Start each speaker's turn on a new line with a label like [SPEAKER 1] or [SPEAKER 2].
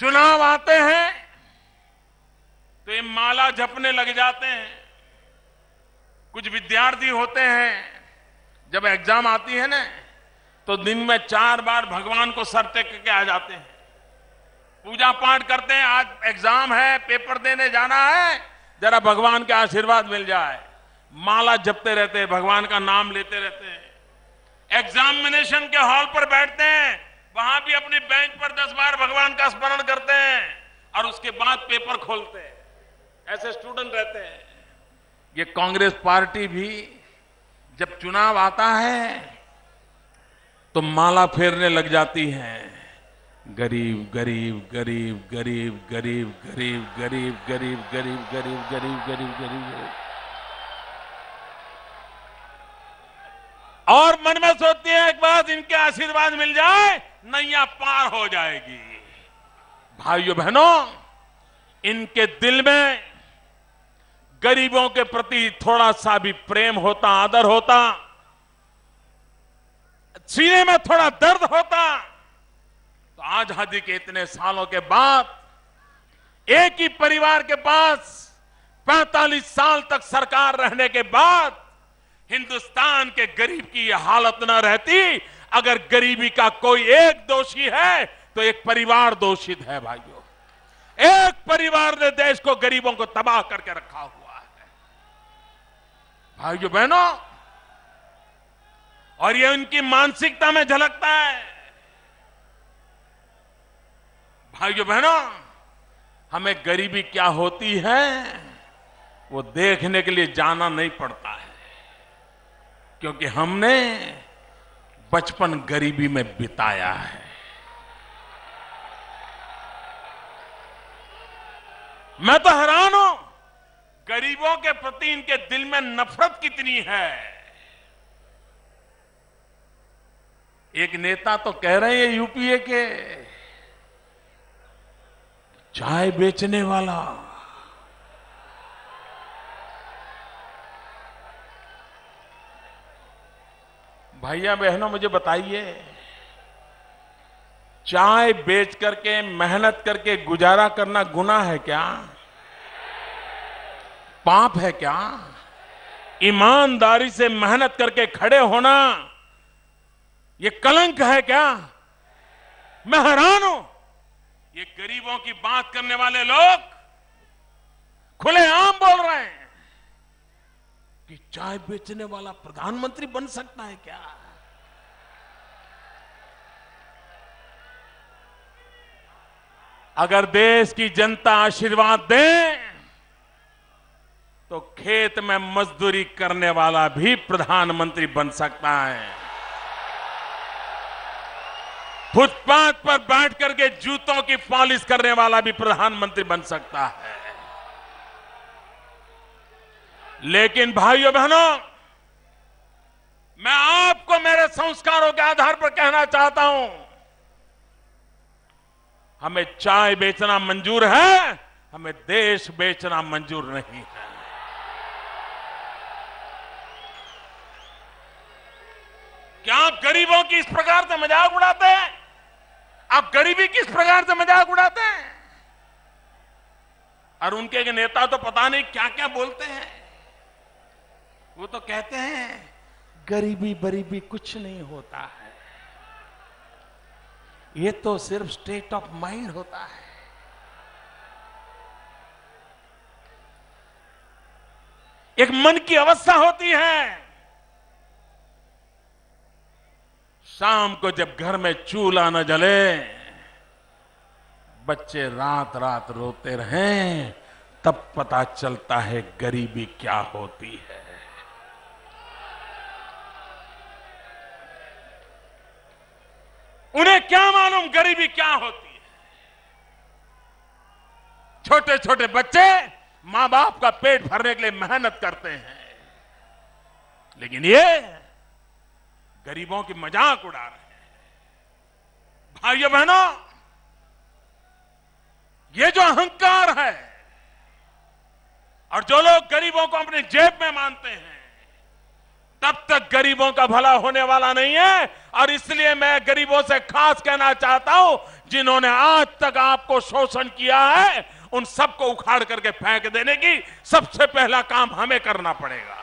[SPEAKER 1] चुनाव आते हैं तो ये माला जपने लग जाते हैं। कुछ विद्यार्थी होते हैं, जब एग्जाम आती है ना तो दिन में 4 बार भगवान को सर टेक के आ जाते हैं, पूजा पाठ करते हैं। आज एग्जाम है, पेपर देने जाना है, जरा भगवान का आशीर्वाद मिल जाए। माला जपते रहते हैं, भगवान का नाम लेते रहते हैं। एग्जामिनेशन के हॉल पर बैठते हैं, वहां भी अपनी बेंच पर 10 बार भगवान का स्मरण करते हैं और उसके बाद पेपर खोलते हैं। ऐसे स्टूडेंट रहते हैं। ये कांग्रेस पार्टी भी जब चुनाव आता है तो माला फेरने लग जाती है। गरीब गरीब गरीब गरीब गरीब गरीब गरीब गरीब गरीब गरीब गरीब गरीब गरीब और मन में सोचती है एक बार इनके आशीर्वाद मिल जाए नैया पार हो जाएगी। भाइयों बहनों, इनके दिल में गरीबों के प्रति थोड़ा सा भी प्रेम होता, आदर होता, सीने में थोड़ा दर्द होता तो आजादी के इतने सालों के बाद एक ही परिवार के पास 45 साल तक सरकार रहने के बाद हिंदुस्तान के गरीब की यह हालत न रहती। अगर गरीबी का कोई एक दोषी है तो एक परिवार दोषित है। भाइयों, एक परिवार ने देश को, गरीबों को तबाह करके रखा हुआ है। भाइयों बहनों, और ये उनकी मानसिकता में झलकता है। भाइयों बहनों, हमें गरीबी क्या होती है वो देखने के लिए जाना नहीं पड़ता है, क्योंकि हमने बचपन गरीबी में बिताया है। मैं तो हैरान हूं, गरीबों के प्रति इनके दिल में नफरत कितनी है। एक नेता तो कह रहे हैं यूपीए के, चाय बेचने वाला भैया बहनों मुझे बताइए, चाय बेच करके, मेहनत करके गुजारा करना गुनाह है क्या? पाप है क्या? ईमानदारी से मेहनत करके खड़े होना ये कलंक है क्या? मैं हैरान हूं, ये गरीबों की बात करने वाले लोग खुलेआम बोल रहे हैं कि चाय बेचने वाला प्रधानमंत्री बन सकता है क्या? अगर देश की जनता आशीर्वाद दे तो खेत में मजदूरी करने वाला भी प्रधानमंत्री बन सकता है। फुटपाथ पर बैठ करके जूतों की पॉलिश करने वाला भी प्रधानमंत्री बन सकता है। लेकिन भाइयों बहनों, मैं आपको मेरे संस्कारों के आधार पर कहना चाहता हूं, हमें चाय बेचना मंजूर है, हमें देश बेचना मंजूर नहीं है। क्या आप गरीबों की इस प्रकार से मजाक उड़ाते हैं? आप गरीबी किस प्रकार से मजाक उड़ाते हैं? और उनके एक नेता तो पता नहीं क्या क्या बोलते हैं। वो तो कहते हैं गरीबी बरीबी कुछ नहीं होता है, ये तो सिर्फ स्टेट ऑफ माइंड होता है। एक मन की अवस्था होती है। शाम को जब घर में चूल्हा न जले, बच्चे रात रात रोते रहें, तब पता चलता है गरीबी क्या होती है। उन्हें क्या मालूम गरीबी क्या होती है। छोटे छोटे बच्चे मां बाप का पेट भरने के लिए मेहनत करते हैं, लेकिन ये गरीबों की मजाक उड़ा रहे हैं। भाइयों बहनों, ये जो अहंकार है और जो लोग गरीबों को अपने जेब में मानते हैं, तब तक गरीबों का भला होने वाला नहीं है। और इसलिए मैं गरीबों से खास कहना चाहता हूं, जिन्होंने आज तक आपको शोषण किया है, उन सबको उखाड़ करके फेंक देने की सबसे पहला काम हमें करना पड़ेगा।